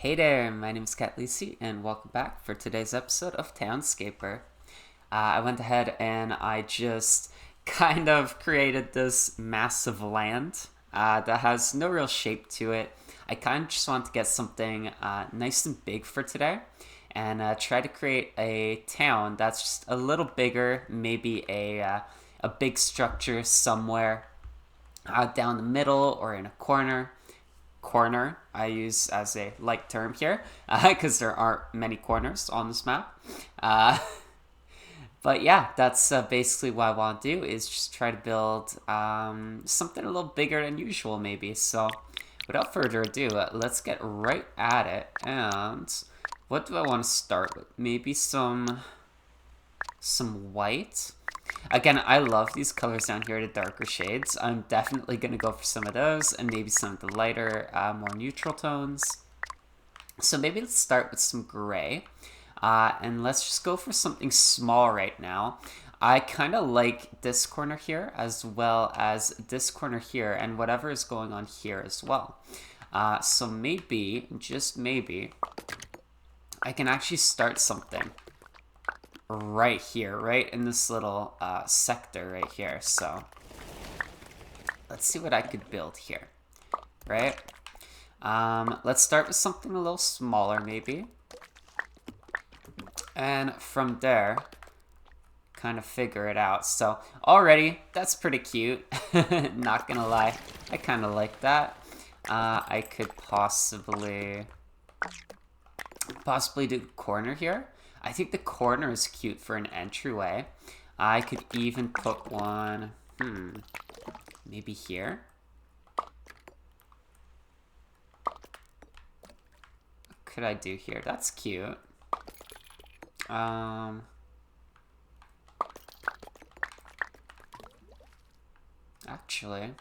Hey there, my name is Kat Lisi, and welcome back for today's episode of Townscaper. I went ahead and I just kind of created this massive land that has no real shape to it. I kind of just want to get something nice and big for today and try to create a town that's just a little bigger, maybe a big structure somewhere down the middle or in a corner I use as a light term here because there aren't many corners on this map. But yeah, that's basically what I want to do is just try to build something a little bigger than usual maybe. So without further ado, let's get right at it. And what do I want to start with? Maybe some white. Again, I love these colors down here, the darker shades. I'm definitely going to go for some of those and maybe some of the lighter, more neutral tones. So maybe let's start with some gray. And let's just go for something small right now. I kind of like this corner here as well as this corner here and whatever is going on here as well. So maybe, just maybe, I can actually start something right here, right in this little sector right here. So let's see what I could build here, right? Let's start with something a little smaller maybe. And from there, kind of figure it out. So already, that's pretty cute. Not gonna lie, I kind of like that. I could possibly do the corner here. I think the corner is cute for an entryway. I could even put one, maybe here. What could I do here? That's cute. Actually,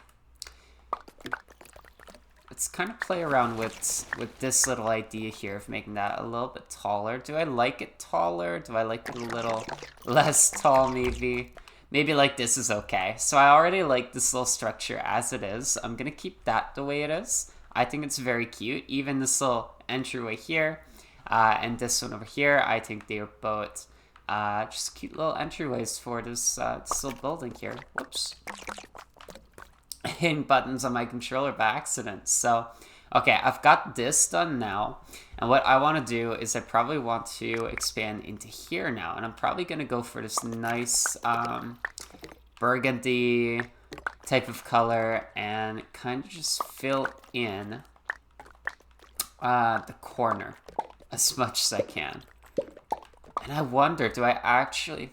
let's kind of play around with this little idea here of making that a little bit taller. Do I like it taller? Do I like it a little less tall maybe? Maybe like this is okay. So I already like this little structure as it is. I'm gonna keep that the way it is. I think it's very cute. Even this little entryway here and this one over here, I think they are both just cute little entryways for this little building here. Whoops. Hitting buttons on my controller by accident. So, okay, I've got this done now. And what I want to do is I probably want to expand into here now. And I'm probably going to go for this nice burgundy type of color and kind of just fill in the corner as much as I can. And I wonder, do I actually...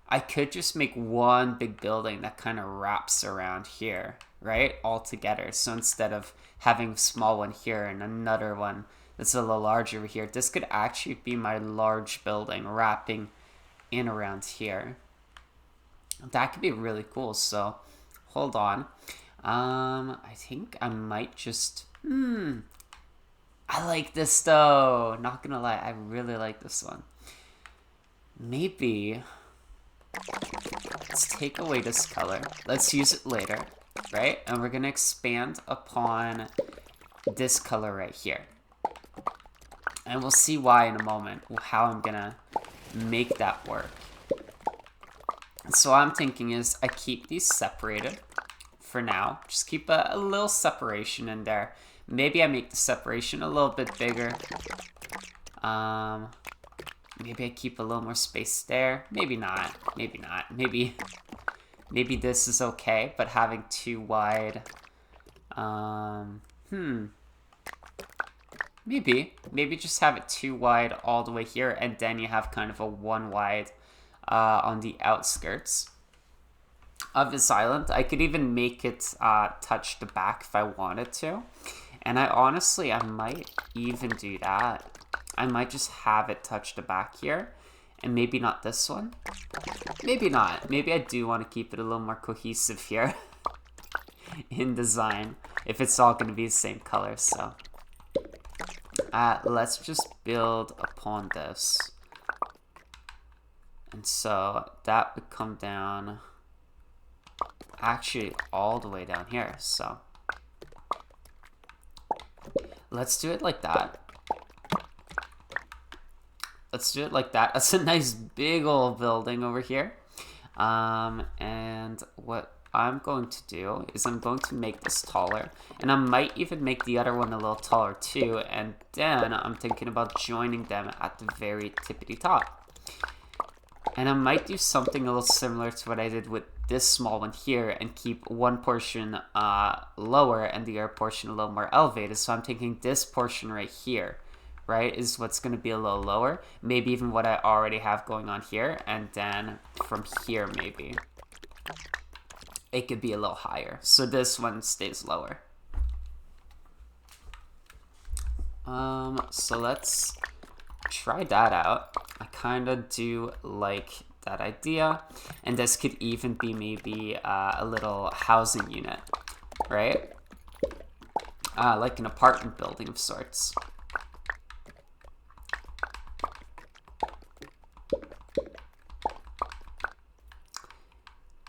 I could just make one big building that kind of wraps around here, right? All together. So instead of having a small one here and another one that's a little larger over here, this could actually be my large building wrapping in around here. That could be really cool. So hold on. I think I might just... I like this though. Not gonna lie, I really like this one. Maybe... let's take away this color. Let's use it later, right? And we're gonna expand upon this color right here. And we'll see why in a moment, how I'm gonna make that work. So what I'm thinking is I keep these separated for now. Just keep a little separation in there. Maybe I make the separation a little bit bigger. Maybe I keep a little more space there. Maybe not. Maybe not. Maybe this is okay, but having too wide. Maybe just have it too wide all the way here, and then you have kind of a one wide on the outskirts of this island. I could even make it touch the back if I wanted to. And I might even do that. I might just have it touch the back here. And maybe not this one. Maybe not. Maybe I do want to keep it a little more cohesive here in design. If it's all going to be the same color. So let's just build upon this. And so that would come down actually all the way down here. So let's do it like that. Let's do it like that. That's a nice big old building over here. And what I'm going to do is I'm going to make this taller. And I might even make the other one a little taller too. And then I'm thinking about joining them at the very tippity top. And I might do something a little similar to what I did with this small one here and keep one portion lower and the other portion a little more elevated. So I'm thinking this portion right here, right, is what's going to be a little lower. Maybe even what I already have going on here. And then from here, maybe it could be a little higher. So this one stays lower. So let's try that out. I kind of do like that idea. And this could even be maybe a little housing unit, right? Like an apartment building of sorts.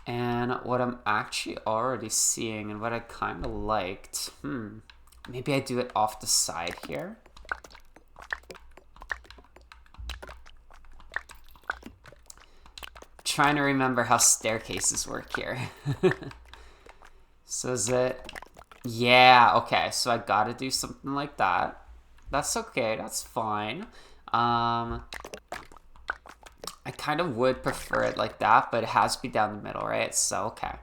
And what I'm actually already seeing and what I kind of liked, maybe I do it off the side here. Trying to remember how staircases work here. So is it, yeah, okay, so I gotta do something like that. That's okay, that's fine. I kind of would prefer it like that, but it has to be down the middle, right? So, okay.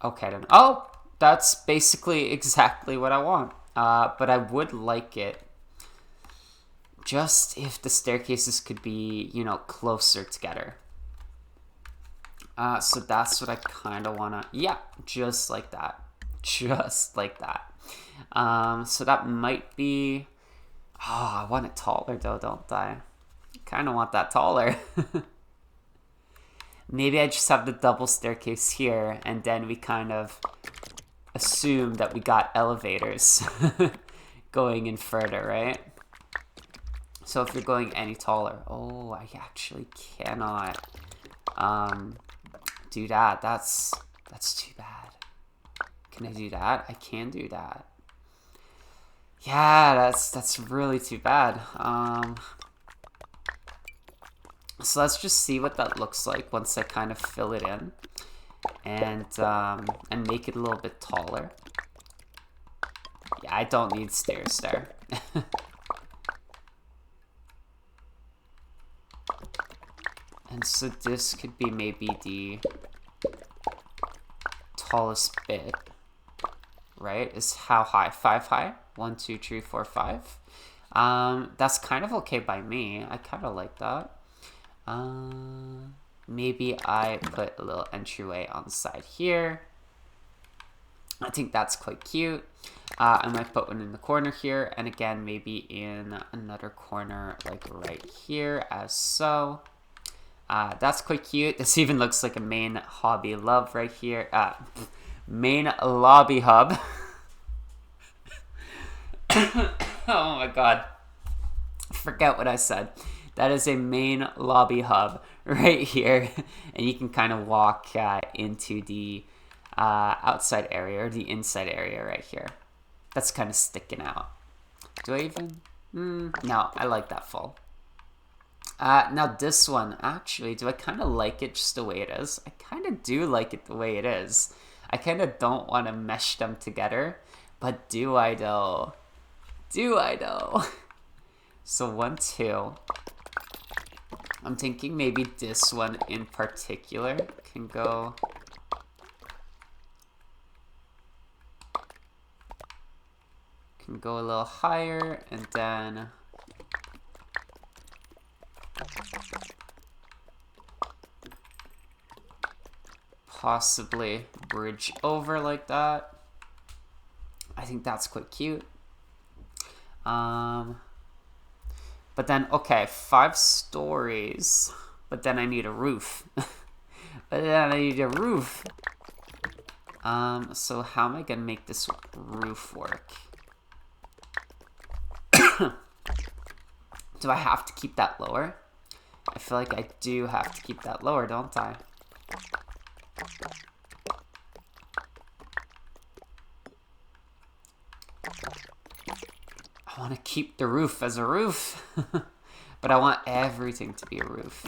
Okay, then. Oh, that's basically exactly what I want. But I would like it just if the staircases could be, you know, closer together. So that's what I kind of want to, yeah, just like that. Just like that. So that might be, oh, I want it taller though, don't I? Kind of want that taller. Maybe I just have the double staircase here and then we kind of assume that we got elevators going in further, right? So if you're going any taller, oh, I actually cannot do that. That's too bad. Can I do that? I can do that. Yeah, that's really too bad. So let's just see what that looks like once I kind of fill it in and make it a little bit taller. Yeah, I don't need stairs there. And so this could be maybe the tallest bit, right? Is how high? 5 high? 1, 2, 3, 4, 5. That's kind of okay by me. I kind of like that. Maybe I put a little entryway on the side here. I think that's quite cute. I might put one in the corner here, and again, maybe in another corner, like right here, as so. That's quite cute. This even looks like a main hobby love right here. Main lobby hub. Oh my god. Forget what I said. That is a main lobby hub right here. And you can kind of walk into the outside area or the inside area right here. That's kind of sticking out. Do I even? No, I like that full. Now this one, actually, do I kind of like it just the way it is? I kind of do like it the way it is. I kind of don't want to mesh them together. But do I though? Do I though? So 1, 2. I'm thinking maybe this one in particular can go a little higher, and then possibly bridge over like that. I think that's quite cute. But then, okay, 5 stories. But then I need a roof. But then I need a roof. So how am I gonna make this roof work? Do I have to keep that lower? I feel like I do have to keep that lower, don't I? I want to keep the roof as a roof. But I want everything to be a roof.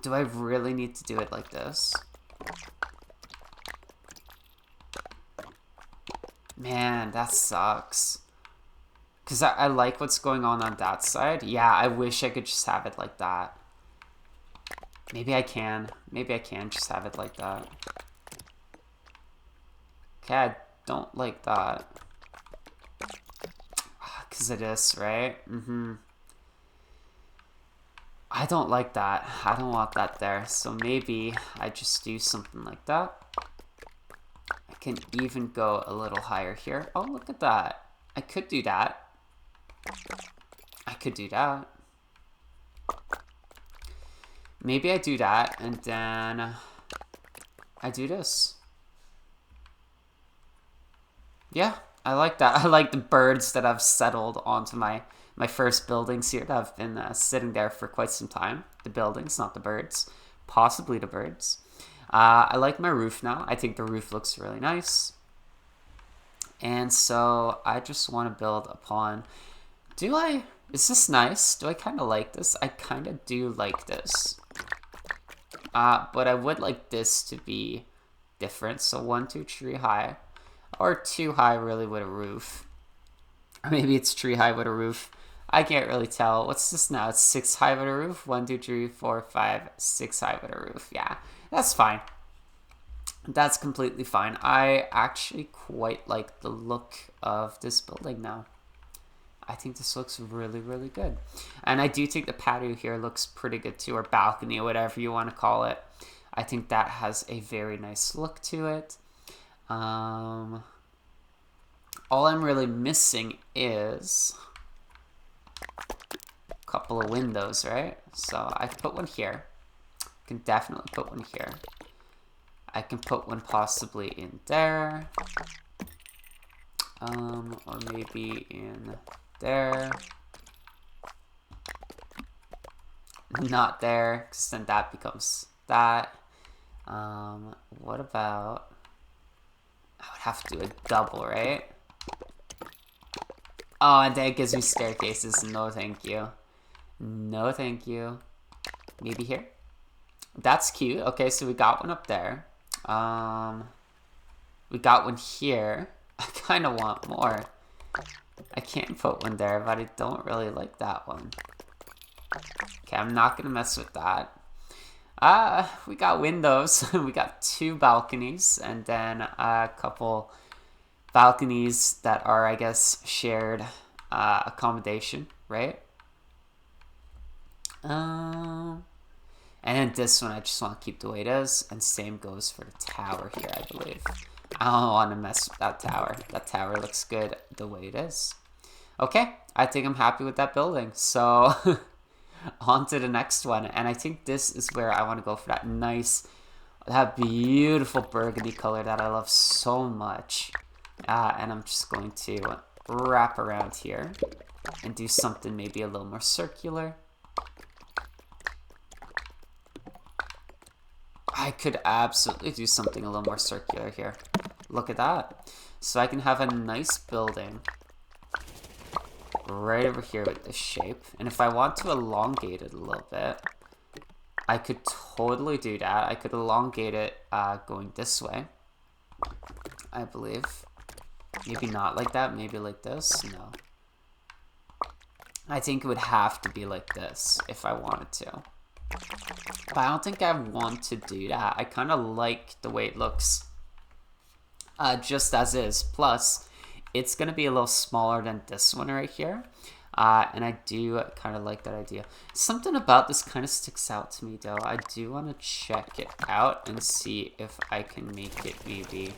Do I really need to do it like this? Man, that sucks. Because I like what's going on that side. Yeah, I wish I could just have it like that. Maybe I can. Maybe I can just have it like that. Okay, I don't like that. Because it is, right? I don't like that. I don't want that there. So maybe I just do something like that. I can even go a little higher here. Oh, look at that. I could do that. I could do that. Maybe I do that and then I do this. Yeah, I like that. I like the birds that have settled onto my first buildings here that have been sitting there for quite some time. The buildings, not the birds. Possibly the birds. I like my roof now. I think the roof looks really nice. And so I just want to build upon... Is this nice? Do I kind of like this? I kind of do like this. But I would like this to be different. So 1, 2, 3 high. Or 2 high really with a roof. Or maybe it's 3 high with a roof. I can't really tell. What's this now? It's 6 high with a roof. 1, 2, 3, 4, 5, 6 high with a roof. Yeah, that's fine. That's completely fine. I actually quite like the look of this building now. I think this looks really, really good. And I do think the patio here looks pretty good too, or balcony, or whatever you want to call it. I think that has a very nice look to it. All I'm really missing is a couple of windows, right? So I can put one here. I can definitely put one here. I can put one possibly in there. Or maybe in there. Not there, because then that becomes that. What about... I would have to do a double, right? Oh, and then it gives me staircases. No, thank you. No, thank you. Maybe here? That's cute. Okay, so we got one up there. We got one here. I kind of want more. I can't put one there, but I don't really like that one. Okay, I'm not gonna mess with that. We got windows. We got 2 balconies, and then a couple balconies that are, I guess, shared accommodation, right? And then this one, I just want to keep the way it is, and same goes for the tower here, I believe. I don't want to mess with that tower. That tower looks good the way it is. Okay, I think I'm happy with that building. So on to the next one. And I think this is where I want to go for that nice, that beautiful burgundy color that I love so much. And I'm just going to wrap around here and do something maybe a little more circular. I could absolutely do something a little more circular here. Look at that. So I can have a nice building right over here with this shape. And if I want to elongate it a little bit, I could totally do that. I could elongate it going this way, I believe. Maybe not like that. Maybe like this. No. I think it would have to be like this if I wanted to. But I don't think I want to do that. I kind of like the way it looks just as is. Plus, it's going to be a little smaller than this one right here. And I do kind of like that idea. Something about this kind of sticks out to me, though. I do want to check it out and see if I can make it maybe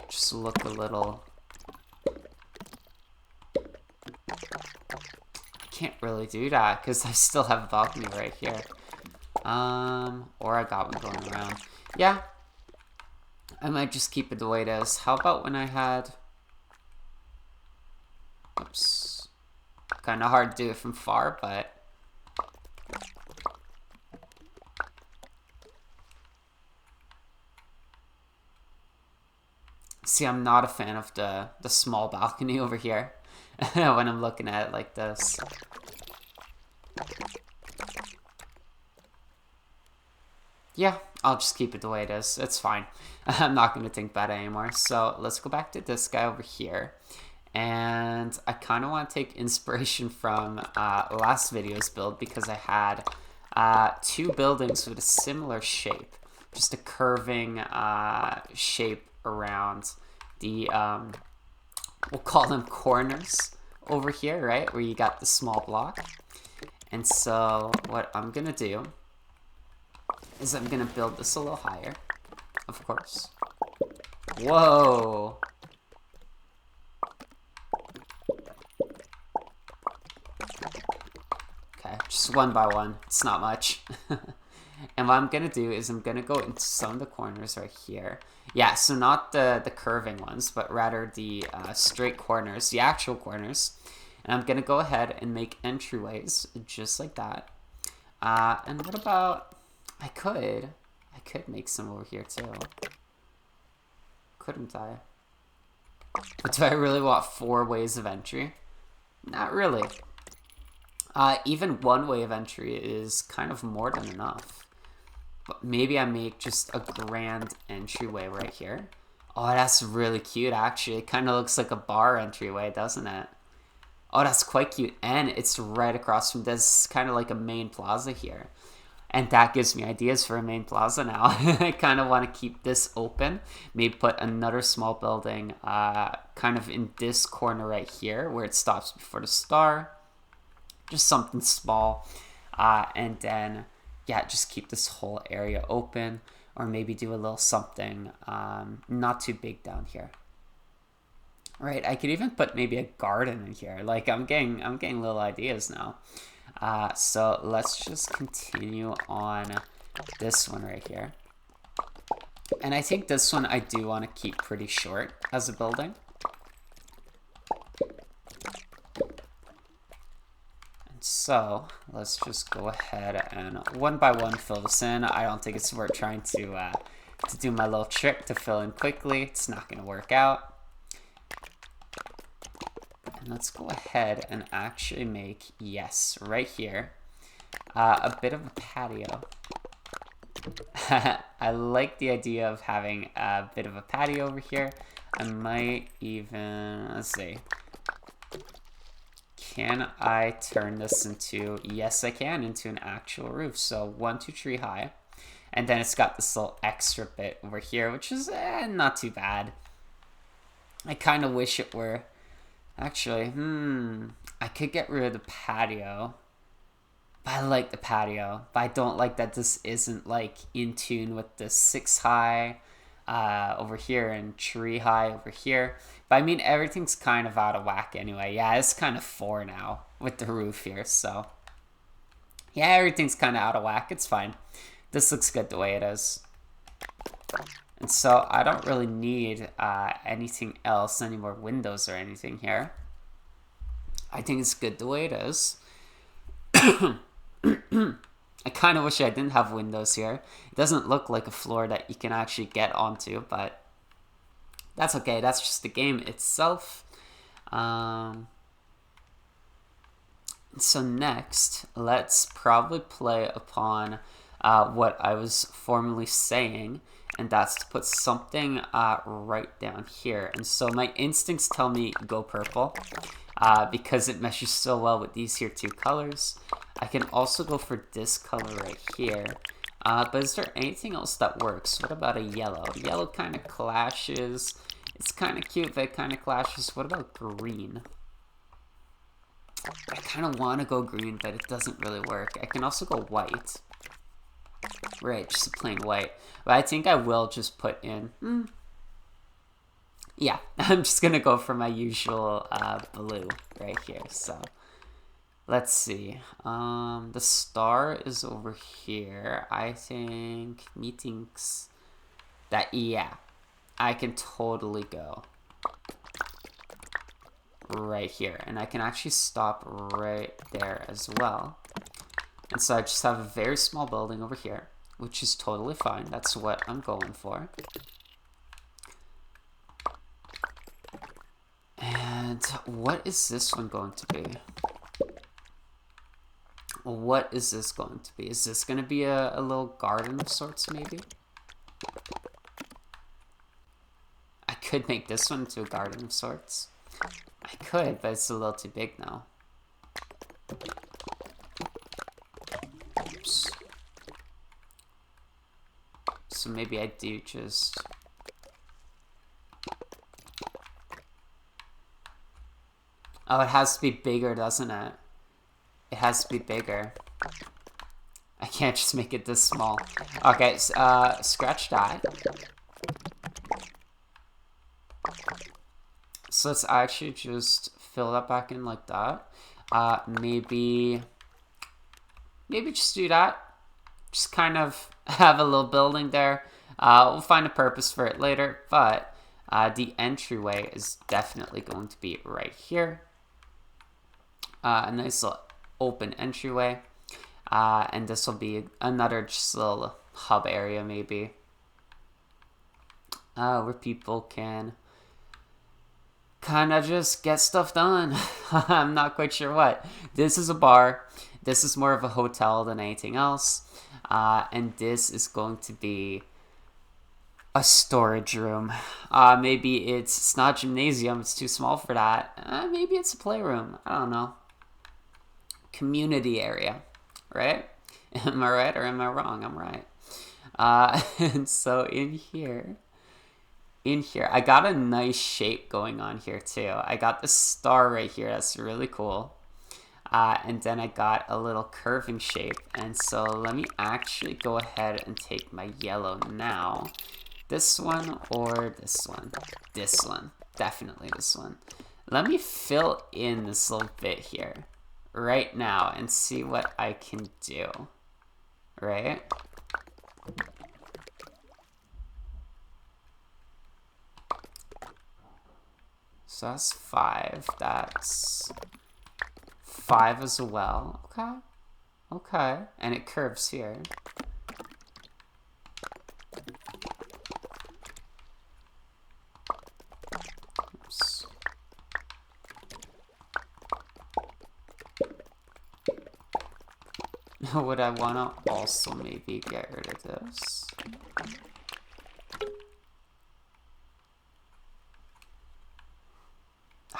just look a little... Can't really do that because I still have a balcony right here. Or I got one going around. Yeah, I might just keep it the way it is. How about when I had... Oops. Kind of hard to do it from far, but... See, I'm not a fan of the small balcony over here when I'm looking at it like this. Yeah, I'll just keep it the way it is. It's fine. I'm not going to think about it anymore. So let's go back to this guy over here. And I kind of want to take inspiration from last video's build because I had two buildings with a similar shape. Just a curving shape around the, we'll call them corners over here, right? Where you got the small block. And so what I'm going to do is I'm going to build this a little higher, of course. Whoa! Okay, just one by one. It's not much. And what I'm going to do is I'm going to go into some of the corners right here. Yeah, so not the curving ones, but rather the straight corners, the actual corners. And I'm going to go ahead and make entryways just like that. And what about... I could make some over here too. Couldn't I? But do I really want 4 ways of entry? Not really. Even 1 way of entry is kind of more than enough. But maybe I make just a grand entryway right here. Oh, that's really cute actually. It kind of looks like a bar entryway, doesn't it? Oh, that's quite cute. And it's right across from this, kind of like a main plaza here. And that gives me ideas for a main plaza now. I kind of want to keep this open. Maybe put another small building kind of in this corner right here where it stops before the star. Just something small. And then, yeah, just keep this whole area open. Or maybe do a little something not too big down here. Right, I could even put maybe a garden in here. Like, I'm getting little ideas now. So let's just continue on this one right here. And I think this one I do want to keep pretty short as a building. And so let's just go ahead and one by one fill this in. I don't think it's worth trying to do my little trick to fill in quickly. It's not going to work out. Let's go ahead and actually make, yes, right here, a bit of a patio. I like the idea of having a bit of a patio over here. I might even, let's see, can I turn this into, yes I can, into an actual roof. So 1, 2, 3 high. And then it's got this little extra bit over here, which is not too bad. I kind of wish it were... Actually, I could get rid of the patio. But I like the patio. But I don't like that this isn't like in tune with the 6 high over here and 3 high over here. But I mean, everything's kind of out of whack anyway. Yeah, it's kind of 4 now with the roof here. So yeah, everything's kind of out of whack. It's fine. This looks good the way it is. And so I don't really need anything else, any more windows or anything here. I think it's good the way it is. I kind of wish I didn't have windows here. It doesn't look like a floor that you can actually get onto, but that's okay. That's just the game itself. So next, let's probably play upon what I was formerly saying. And that's to put something right down here. And so my instincts tell me go purple because it meshes so well with these here 2 colors. I can also go for this color right here. But is there anything else that works? What about a yellow? Yellow kind of clashes. It's kind of cute, but it kind of clashes. What about green? I kind of want to go green, but it doesn't really work. I can also go white. Right, just a plain white. But I think I will just put in... Yeah, I'm just going to go for my usual blue right here. So, let's see. The star is over here. I think... Methinks that, yeah, I can totally go right here. And I can actually stop right there as well. And so I just have a very small building over here, which is totally fine. That's what I'm going for. And what is this one going to be? What is this going to be? Is this going to be a little garden of sorts, maybe? I could make this one into a garden of sorts. I could, but it's a little too big now. Oops. So maybe I do just... Oh, it has to be bigger, doesn't it? It has to be bigger. I can't just make it this small. Okay, scratch that. So let's actually just fill that back in like that. Maybe just do that. Just kind of have a little building there. We'll find a purpose for it later, but the entryway is definitely going to be right here. A nice little open entryway. And this will be another just little hub area maybe. Where people can kind of just get stuff done. I'm not quite sure what. This is a bar. This is more of a hotel than anything else. And this is going to be a storage room. Maybe it's not a gymnasium. It's too small for that. Maybe it's a playroom. I don't know. Community area, right? Am I right or am I wrong? I'm right. And so in here, I got a nice shape going on here too. I got the star right here. That's really cool. And then I got a little curving shape. And so let me actually go ahead and take my yellow now. This one or this one? This one. Definitely this one. Let me fill in this little bit here right now and see what I can do. Right? So that's 5. That's 5 as well. Okay. Okay. And it curves here. Oops. Would I want to also maybe get rid of this?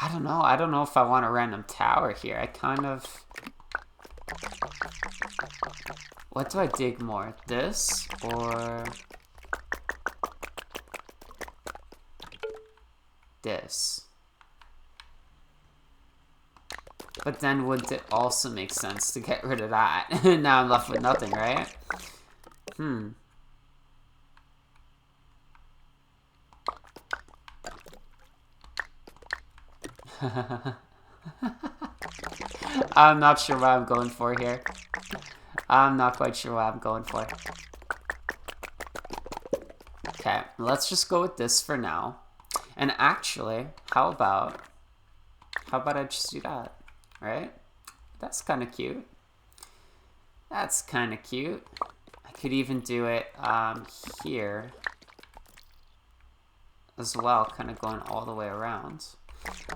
I don't know. I don't know if I want a random tower here. I kind of... What do I dig more? This or... this? But then would it also make sense to get rid of that? Now I'm left with nothing, right? I'm not sure what I'm going for here. I'm not quite sure what I'm going for. Okay, let's just go with this for now. And actually, how about I just do that, right? That's kind of cute. That's kind of cute. I could even do it here as well, kind of going all the way around.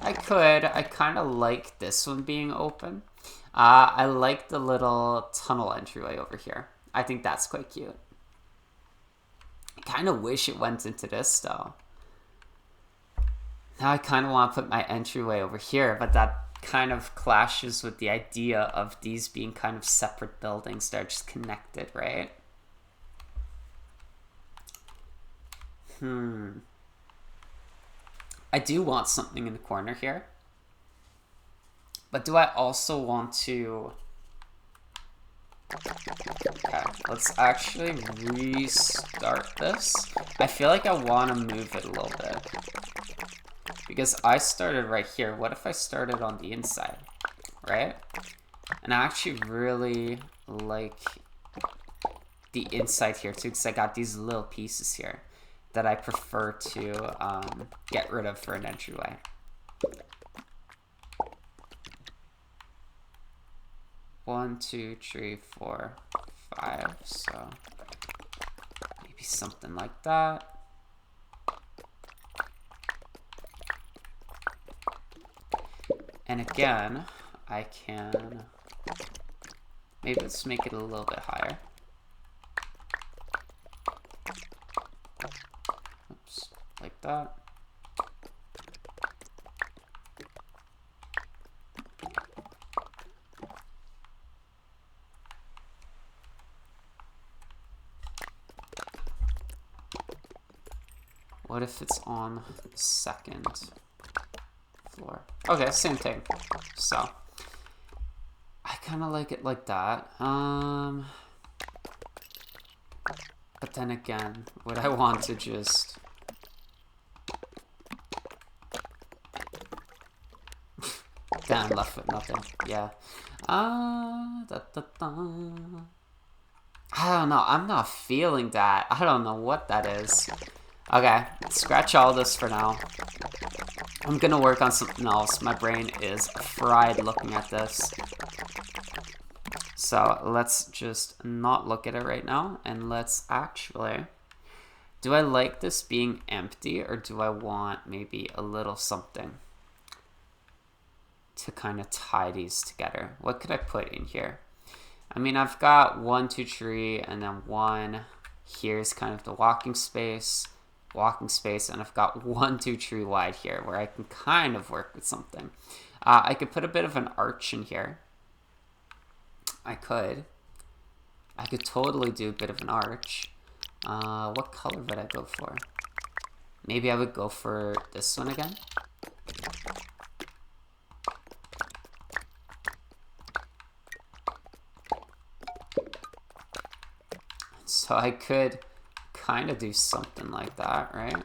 I kind of like this one being open. I like the little tunnel entryway over here. I think that's quite cute. I kind of wish it went into this though. Now I kind of want to put my entryway over here, but that kind of clashes with the idea of these being kind of separate buildings that are just connected, right? I do want something in the corner here. But do I also want to... Okay, let's actually restart this. I feel like I want to move it a little bit. Because I started right here. What if I started on the inside? Right? And I actually really like the inside here too, because I got these little pieces here that I prefer to get rid of for an entryway. One, two, three, 4, 5. So maybe something like that. And again, I can, maybe let's make it a little bit higher. Oops, like that. What if it's on the second floor? Okay, same thing. So I kind of like it like that. But then again, would I want to just damn, left foot, nothing. Yeah. I don't know. I'm not feeling that. I don't know what that is. Okay, scratch all this for now. I'm gonna work on something else. My brain is fried looking at this. So let's just not look at it right now. And let's actually... Do I like this being empty, or do I want maybe a little something to kind of tie these together? What could I put in here? I mean, I've got 1, 2, 3, and then 1. Here's kind of the walking space, and I've got 1, 2, 3 wide here where I can kind of work with something. I could put a bit of an arch in here. I could totally do a bit of an arch. What color would I go for? Maybe I would go for this one again. So I could kind of do something like that, right?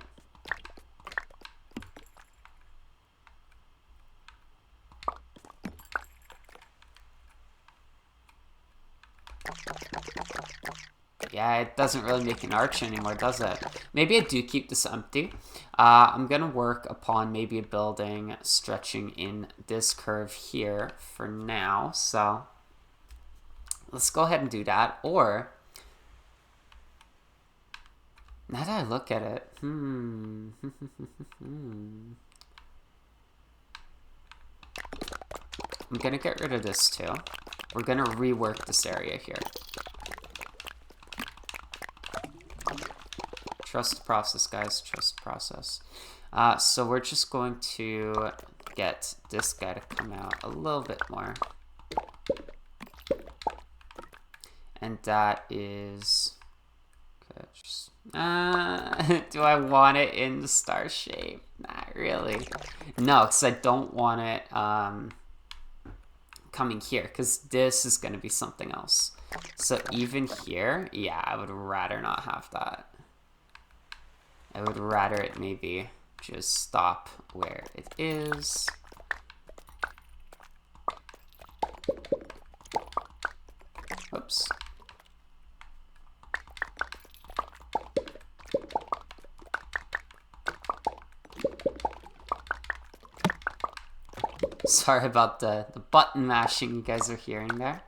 Yeah, it doesn't really make an arch anymore, does it? Maybe I do keep this empty. I'm gonna work upon maybe a building stretching in this curve here for now. So let's go ahead and do that. Or now that I look at it, I'm gonna get rid of this too. We're gonna rework this area here. Trust the process, guys. Trust the process. So we're just going to get this guy to come out a little bit more. And that is... Okay, just, do I want it in the star shape? Not really. No, because I don't want it coming here, because this is going to be something else. So even here, yeah, I would rather not have that. I would rather it maybe just stop where it is. Oops. Sorry about the button mashing you guys are hearing there.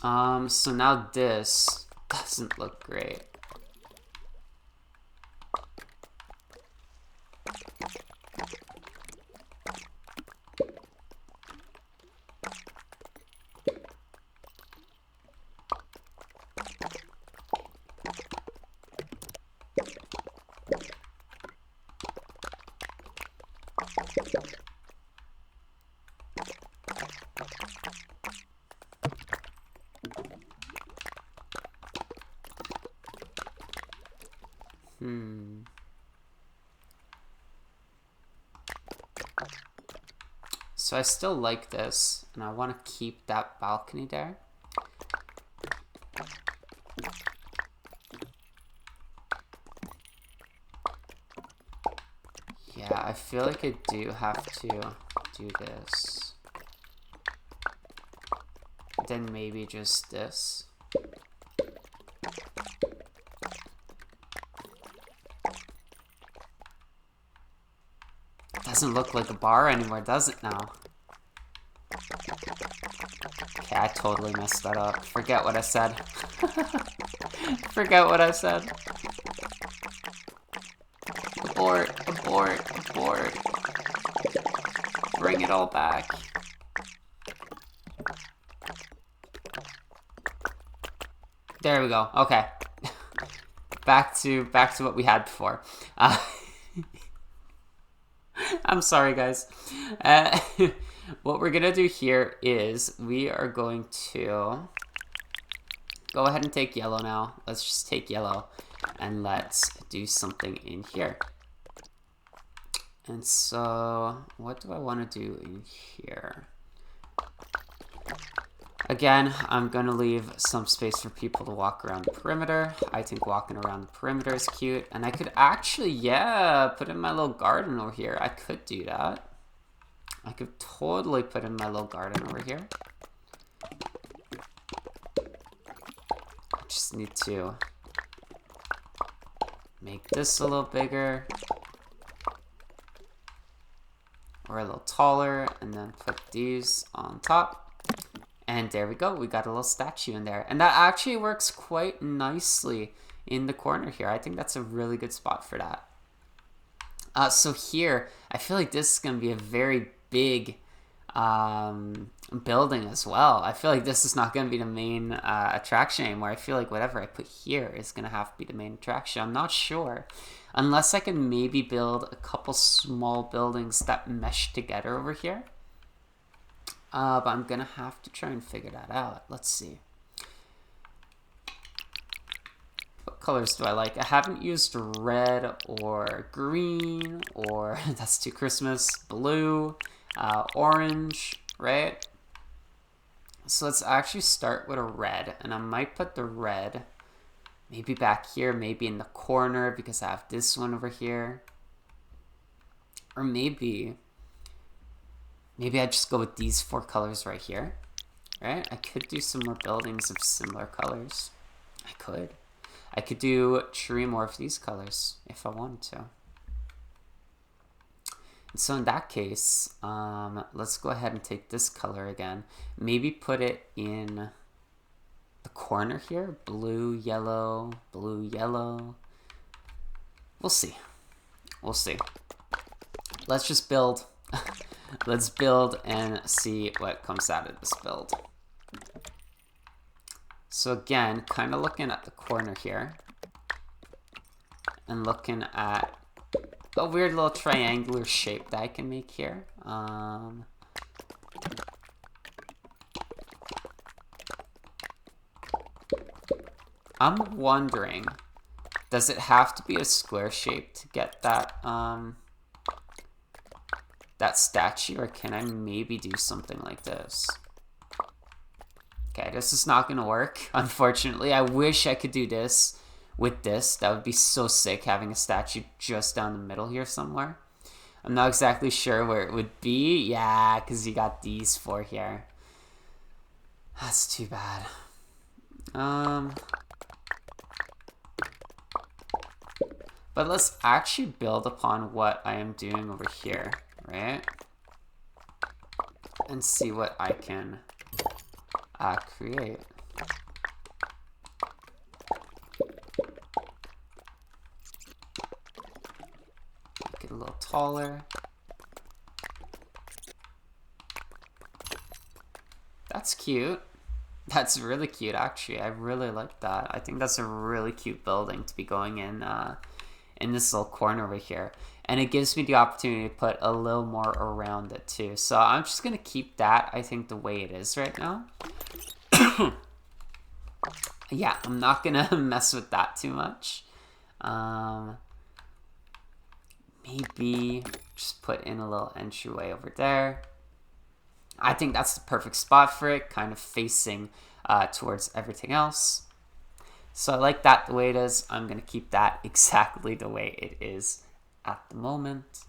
So now this doesn't look great. So I still like this, and I want to keep that balcony there. Yeah, I feel like I do have to do this. Then maybe just this. Doesn't look like a bar anymore, does it now? Okay, I totally messed that up. Forget what I said. Forget what I said. Abort, abort, abort. bring it all back. There we go. Okay. Back to what we had before. I'm sorry, guys. What we're gonna do here is we are going to go ahead and take yellow now. Let's just take yellow and let's do something in here. And so what do I want to do in here? Again, I'm going to leave some space for people to walk around the perimeter. I think walking around the perimeter is cute. And I could actually, yeah, put in my little garden over here. I could do that. I could totally put in my little garden over here. I just need to make this a little bigger. Or a little taller. And then put these on top. And there we go, we got a little statue in there. And that actually works quite nicely in the corner here. I think that's a really good spot for that. So here, I feel like this is going to be a very big building as well. I feel like this is not going to be the main attraction anymore. I feel like whatever I put here is going to have to be the main attraction. I'm not sure. Unless I can maybe build a couple small buildings that mesh together over here. But I'm going to have to try and figure that out. Let's see. What colors do I like? I haven't used red or green or, that's too Christmas, blue, orange, right? So let's actually start with a red. And I might put the red maybe back here, maybe in the corner because I have this one over here. Or maybe I just go with these 4 colors right here, right? I could do some more buildings of similar colors. I could do 3 more of these colors if I wanted to. And so in that case, let's go ahead and take this color again. Maybe put it in the corner here. Blue, yellow, blue, yellow. We'll see. We'll see. Let's just build. Let's build and see what comes out of this build. So again, kind of looking at the corner here. And looking at a weird little triangular shape that I can make here. I'm wondering, does it have to be a square shape to get that that statue, or can I maybe do something like this? Okay, this is not gonna work, unfortunately. I wish I could do this with this. That would be so sick, having a statue just down the middle here somewhere. I'm not exactly sure where it would be. Yeah, because you got these 4 here. That's too bad. But let's actually build upon what I am doing over here. Right? And see what I can create. Make it a little taller. That's cute. That's really cute, actually. I really like that. I think that's a really cute building to be going in this little corner over here. And it gives me the opportunity to put a little more around it too. So I'm just going to keep that, I think, the way it is right now. Yeah, I'm not going to mess with that too much. Maybe just put in a little entryway over there. I think that's the perfect spot for it, kind of facing towards everything else. So I like that the way it is. I'm going to keep that exactly the way it is at the moment.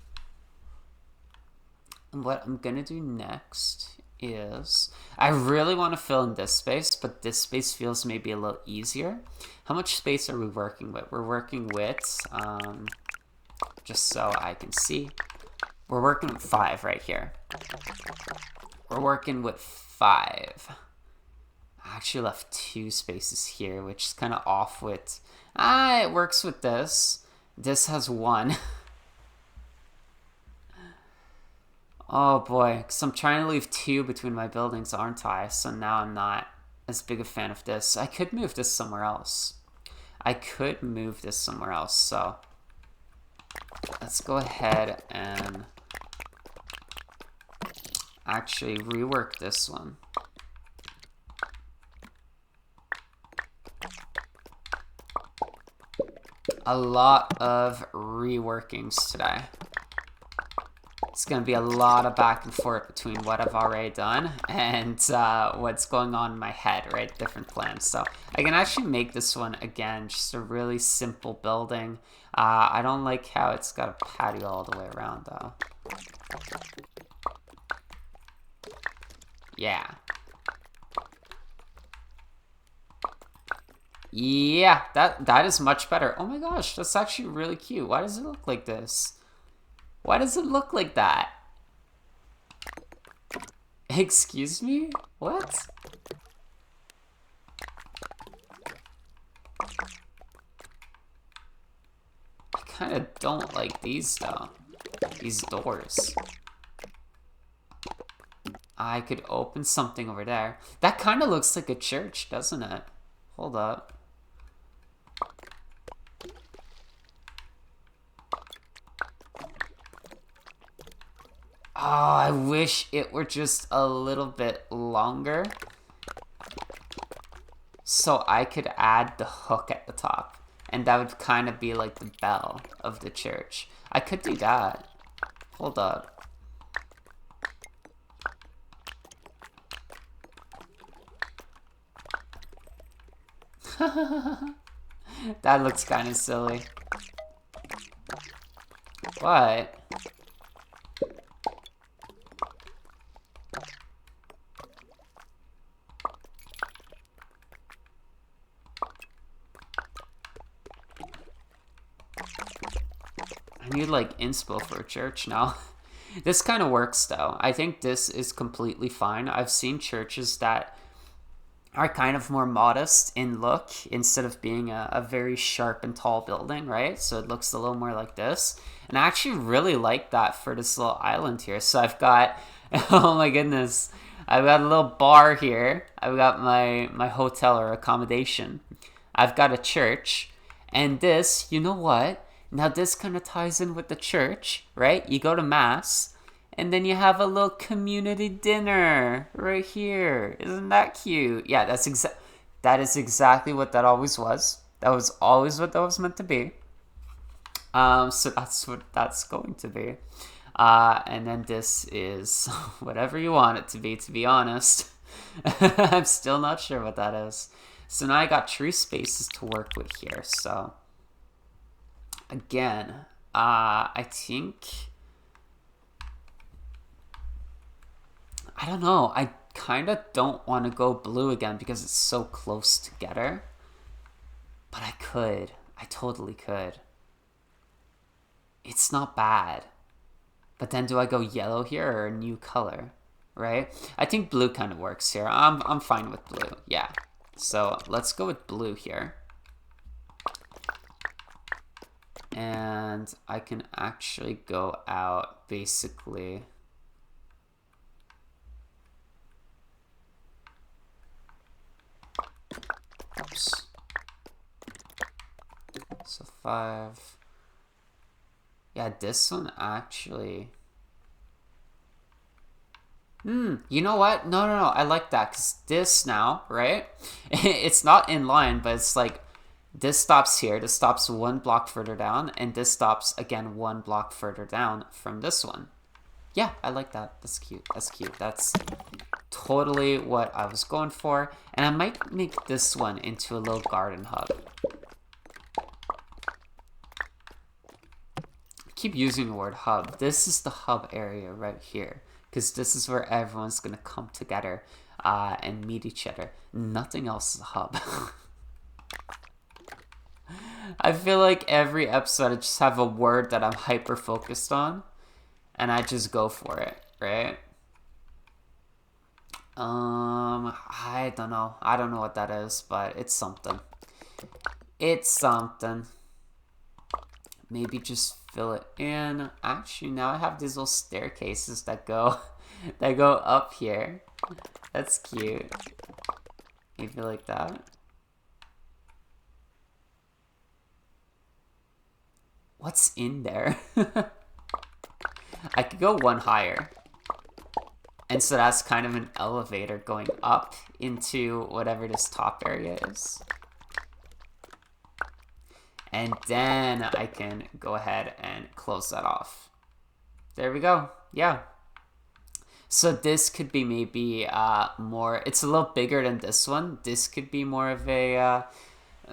And what I'm going to do next is, I really want to fill in this space, but this space feels maybe a little easier. How much space are we working with? We're working with, just so I can see, we're working with 5 right here. We're working with 5. I actually left 2 spaces here, which is kind of off with, it works with this. This has 1. Oh boy, because I'm trying to leave 2 between my buildings, aren't I? So now I'm not as big a fan of this. I could move this somewhere else. I could move this somewhere else, so let's go ahead and actually rework this one. A lot of reworkings today. It's going to be a lot of back and forth between what I've already done and what's going on in my head, right? Different plans. So I can actually make this one, again, just a really simple building. I don't like how it's got a patio all the way around, though. Yeah. Yeah, that is much better. Oh my gosh, that's actually really cute. Why does it look like this? Why does it look like that? Excuse me? What? I kind of don't like these, though. These doors. I could open something over there. That kind of looks like a church, doesn't it? Hold up. Oh, I wish it were just a little bit longer so I could add the hook at the top. And that would kind of be like the bell of the church. I could do that. Hold up. That looks kind of silly. What? I need like inspo for a church now. This kind of works though. I think this is completely fine. I've seen churches that are kind of more modest in look instead of being a very sharp and tall building, right? So it looks a little more like this. And I actually really like that for this little island here. So I've got, oh my goodness, I've got a little bar here. I've got my hotel or accommodation. I've got a church. And this, you know what? Now this kind of ties in with the church, right? You go to mass. And then you have a little community dinner right here. Isn't that cute? Yeah, that is exactly what that always was. That was always what that was meant to be. So that's what that's going to be. And then this is whatever you want it to be honest. I'm still not sure what that is. So now I got true spaces to work with here. So again, I think... I don't know. I kind of don't want to go blue again because it's so close together. But I could. I totally could. It's not bad. But then do I go yellow here or a new color? Right? I think blue kind of works here. I'm fine with blue. Yeah. So let's go with blue here. And I can actually go out basically... Oops. So 5. Yeah, this one actually... you know what? No. I like that because this now, right? It's not in line, but it's like this stops here. This stops 1 block further down, and this stops again 1 block further down from this one. Yeah, I like that. That's cute. That's cute. That's totally what I was going for. And I might make this one into a little garden hub. I keep using the word hub. This is the hub area right here. Because this is where everyone's going to come together and meet each other. Nothing else is a hub. I feel like every episode I just have a word that I'm hyper focused on. And I just go for it, right? I don't know. I don't know what that is, but it's something. It's something. maybe just fill it in. Actually, now I have these little staircases that go that go up here. That's cute. Maybe like that. What's in there? I could go one higher. And so that's kind of an elevator going up into whatever this top area is. And then I can go ahead and close that off. There we go. Yeah. So this could be maybe more, it's a little bigger than this one. This could be more of a,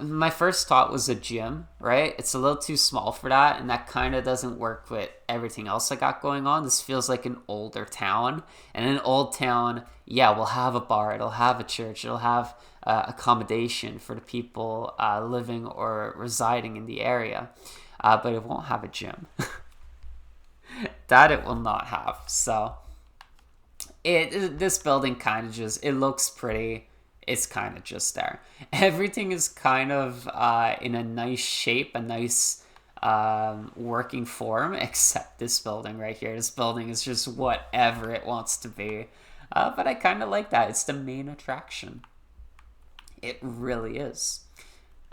my first thought was a gym, right? It's a little too small for that, and that kind of doesn't work with everything else I got going on. This feels like an older town, and in an old town, yeah, we'll have a bar, it'll have a church, it'll have accommodation for the people living or residing in the area, but it won't have a gym. That it will not have. So this building kind of just, it looks pretty. It's kind of just there. Everything is kind of in a nice shape, a nice working form, except this building right here. This building is just whatever it wants to be. But I kind of like that. It's the main attraction. It really is.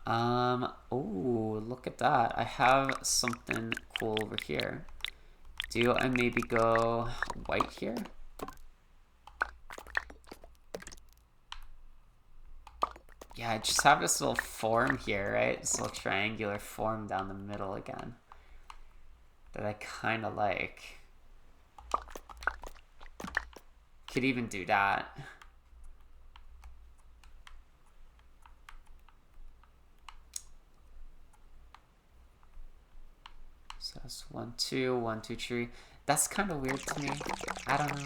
Oh, look at that. I have something cool over here. Do I maybe go white here? Yeah, I just have this little form here, right? This little triangular form down the middle again that I kind of like. Could even do that. So that's 1, 2, 1, 2, 3. That's kind of weird to me. I don't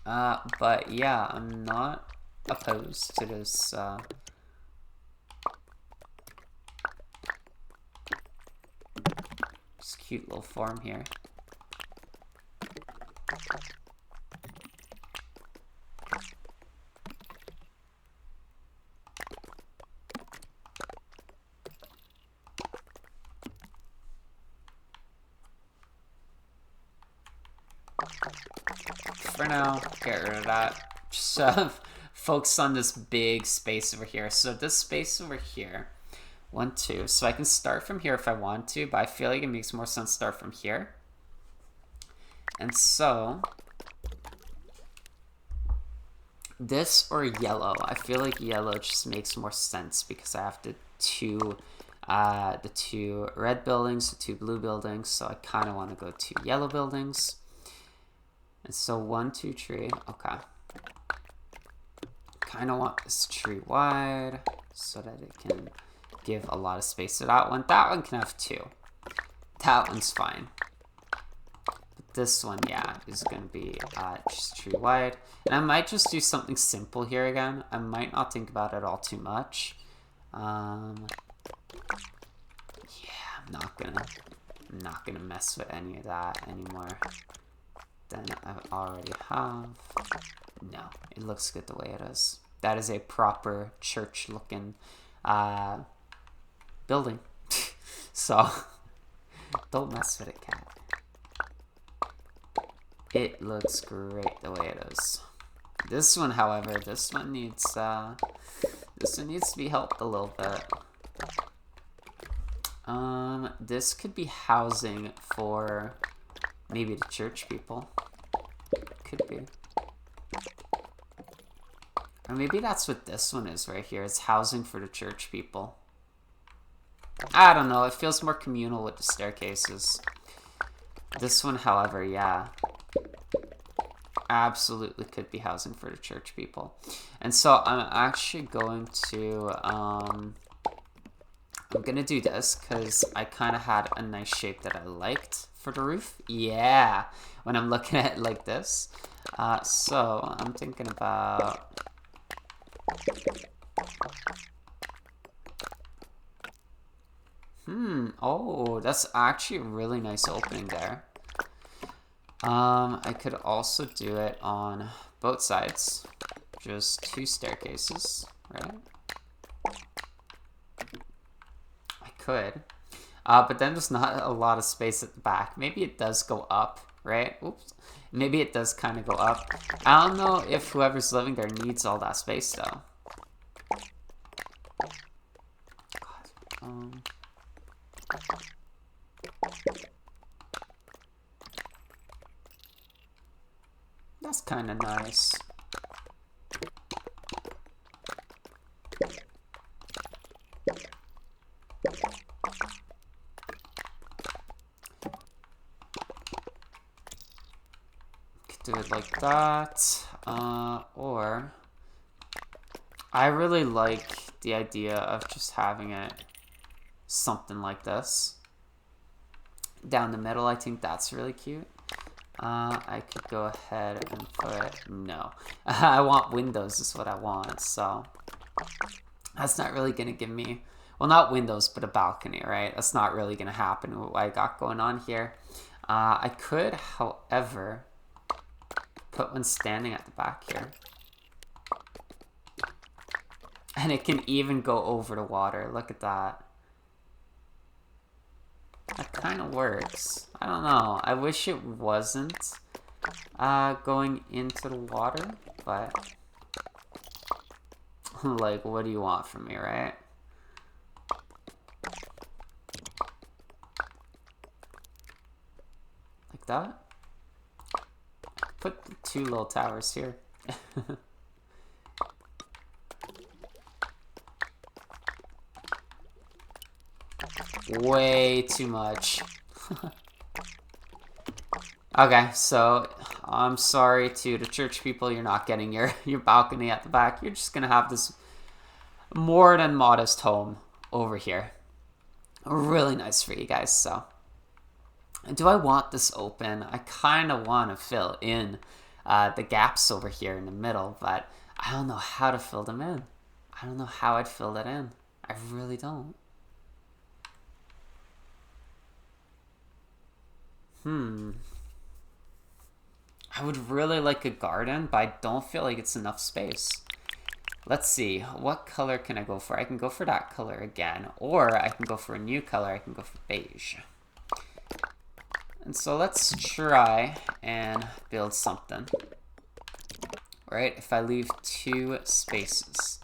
know. But yeah, I'm not opposed to this this cute little form here. For now, get rid of that. Just focus on this big space over here. So this space over here, 1, 2. So I can start from here if I want to, but I feel like it makes more sense to start from here. And so this or yellow. I feel like yellow just makes more sense because I have the two red buildings, the 2 blue buildings. So I kind of want to go 2 yellow buildings. And so 1, 2, 3. Okay. Kind of want this tree wide so that it can give a lot of space to that one. That one can have 2. That one's fine. But this one, yeah, is going to be just tree wide. And I might just do something simple here again. I might not think about it all too much. Yeah, I'm not gonna mess with any of that anymore than I already have. No, it looks good the way it is. That is a proper church-looking building. So, don't mess with it, cat. It looks great the way it is. This one, however, this one needs to be helped a little bit. This could be housing for maybe the church people. Could be. Or maybe that's what this one is right here. It's housing for the church people. I don't know. It feels more communal with the staircases. This one, however, yeah. Absolutely could be housing for the church people. And so I'm actually going to... I'm going to do this because I kind of had a nice shape that I liked for the roof. Yeah. When I'm looking at it like this. So I'm thinking about... Oh, that's actually a really nice opening there. I could also do it on both sides. Just 2 staircases, right? I could. But then there's not a lot of space at the back. Maybe it does go up, right? Oops. Maybe it does kind of go up. I don't know if whoever's living there needs all that space, though. God. That's kind of nice. Could do it like that. Or I really like the idea of just having it something like this. Down the middle, I think that's really cute. I could go ahead and put, no. I want windows is what I want, so that's not really gonna give me, well, not windows, but a balcony, right? That's not really gonna happen with what I got going on here. I could, however, put one standing at the back here. And it can even go over the water. Look at that. That kind of works. I don't know. I wish it wasn't going into the water, but like, what do you want from me, right? Like that. Put the 2 little towers here. Way too much. Okay, so I'm sorry to the church people, you're not getting your balcony at the back. You're just gonna have this more than modest home over here. Really nice for you guys. So do I want this open? I kind of want to fill in the gaps over here in the middle, but I don't know how to fill them in. I don't know how I'd fill that in. I really don't. I would really like a garden, but I don't feel like it's enough space. Let's see, what color can I go for? I can go for that color again, or I can go for a new color. I can go for beige. And so let's try and build something. Right, if I leave 2 spaces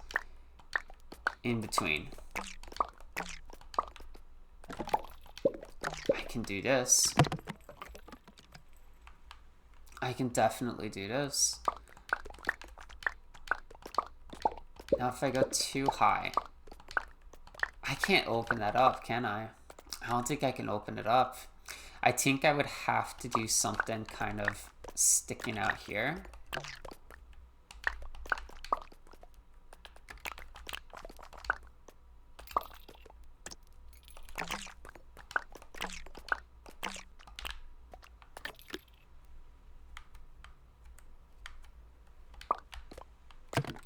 in between, I can do this. I can definitely do this. Now if I go too high, I can't open that up, can I? I don't think I can open it up. I think I would have to do something kind of sticking out here.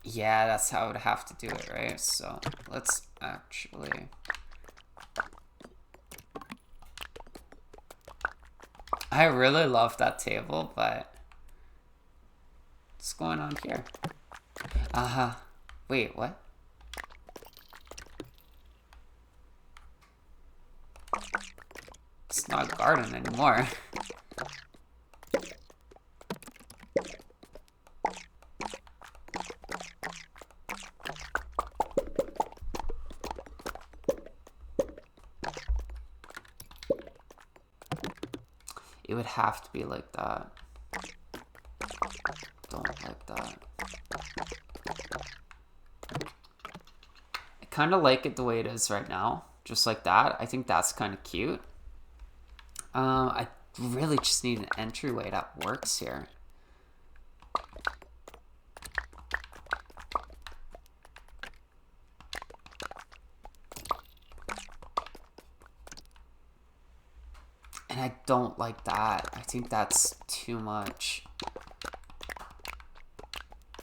Yeah, that's how I would have to do it, right? So let's actually... I really love that table, but what's going on here? Wait, what? It's not a garden anymore. It would have to be like that. Don't like that. I kind of like it the way it is right now. Just like that. I think that's kind of cute. I really just need an entryway that works here. And I don't like that. I think that's too much.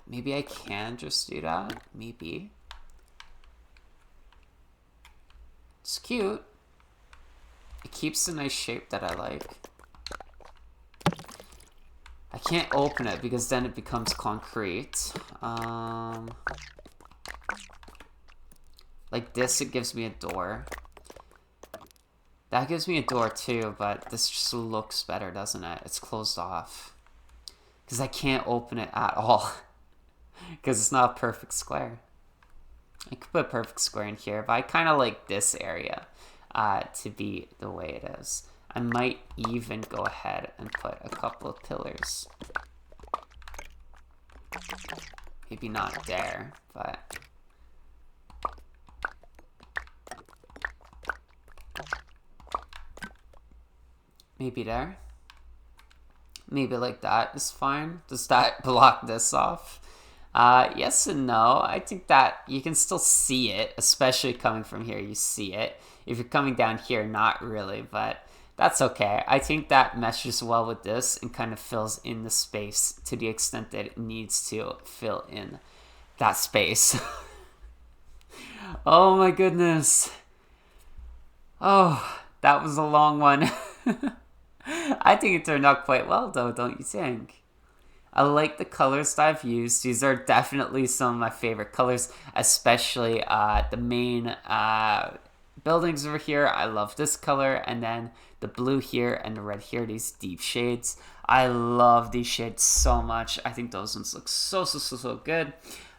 Maybe I can just do that. Maybe. It's cute. It keeps a nice shape that I like. I can't open it because then it becomes concrete. Like this, it gives me a door. That gives me a door too, but this just looks better, doesn't it? It's closed off. Because I can't open it at all. Because it's not a perfect square. I could put a perfect square in here, but I kind of like this area to be the way it is. I might even go ahead and put a couple of pillars. Maybe not there, but... maybe there. Maybe like that is fine. Does that block this off? Yes and no. I think that you can still see it, especially coming from here, you see it. If you're coming down here, not really, but that's okay. I think that meshes well with this and kind of fills in the space to the extent that it needs to fill in that space. Oh my goodness. Oh, that was a long one. I think it turned out quite well though, don't you think? I like the colors that I've used. These are definitely some of my favorite colors, especially the main buildings over here. I love this color, and then the blue here and the red here, these deep shades. I love these shades so much. I think those ones look so good.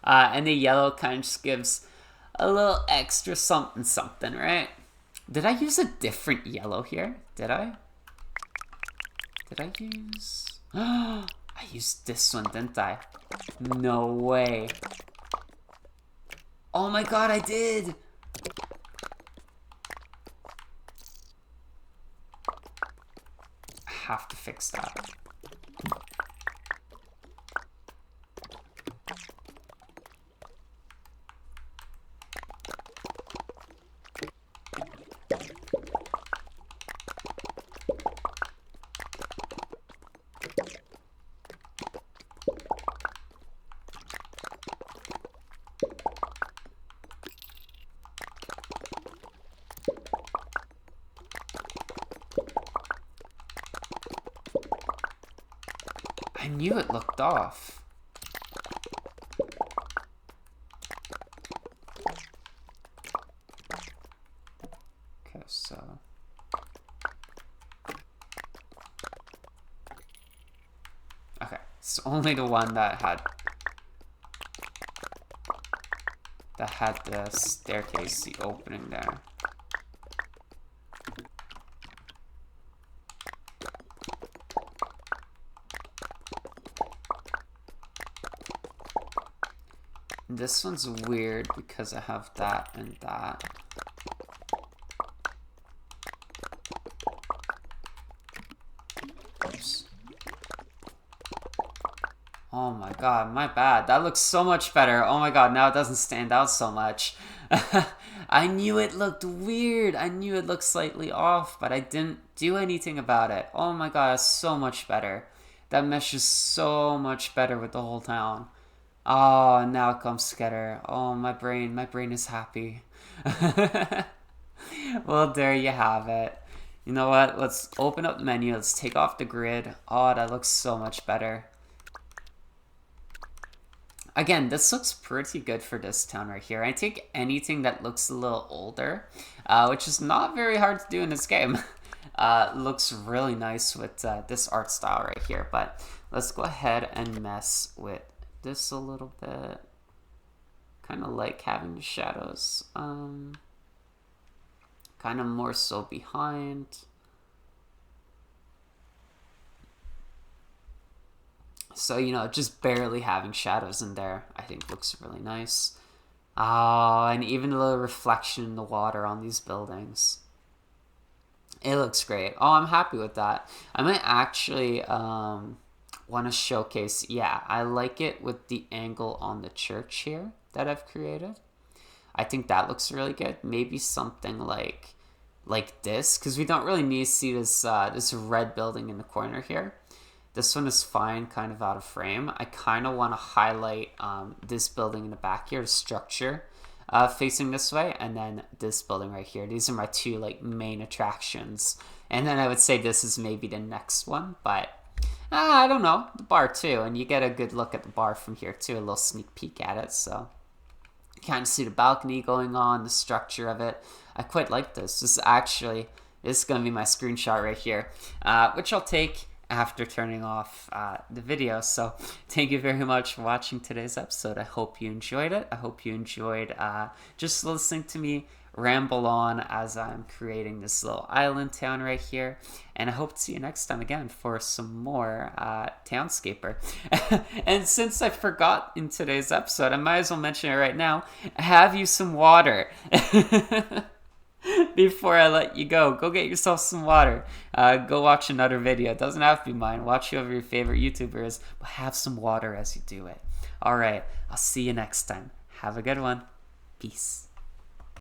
And the yellow kind of just gives a little extra something something, right? Did I use a different yellow here? Did I? Did I use... I used this one, didn't I? No way. Oh my god, I did! I have to fix that. I knew it looked off. Okay, so... okay, it's only the one that had the staircase, the opening there. This one's weird because I have that and that. Oops. Oh my god, my bad. That looks so much better. Oh my god, now it doesn't stand out so much. I knew it looked weird. I knew it looked slightly off, but I didn't do anything about it. Oh my god, it's so much better. That meshes so much better with the whole town. Oh, now it comes together. Oh, my brain is happy. Well, there you have it. You know what? Let's open up the menu. Let's take off the grid. Oh, that looks so much better. Again, this looks pretty good for this town right here. I think anything that looks a little older, which is not very hard to do in this game, looks really nice with this art style right here. But let's go ahead and mess with this a little bit. Kind of like having the shadows kind of more so behind. So, you know, just barely having shadows in there, I think looks really nice. Oh, and even a little reflection in the water on these buildings. It looks great. Oh, I'm happy with that. I might actually want to showcase, yeah, I like it with the angle on the church here that I've created. I think that looks really good. Maybe something like this, because we don't really need to see this this red building in the corner here. This one is fine, kind of out of frame. I kind of want to highlight this building in the back here, the structure facing this way, and then this building right here. These are my two like main attractions. And then I would say this is maybe the next one, but I don't know. The bar too, and you get a good look at the bar from here too, a little sneak peek at it. So you kind of see the balcony going on, the structure of it. I quite like this. This This is going to be my screenshot right here, which I'll take after turning off the video. So thank you very much for watching today's episode. I hope you enjoyed it. I hope you enjoyed just listening to me ramble on as I'm creating this little island town right here. And I hope to see you next time again for some more Townscaper. And since I forgot in today's episode, I might as well mention it right now. Have you some water. Before I let you go get yourself some water. Go watch another video. It doesn't have to be mine. Watch whoever your favorite YouTuber is, but have some water as you do it. All right, I'll see you next time. Have a good one. Peace.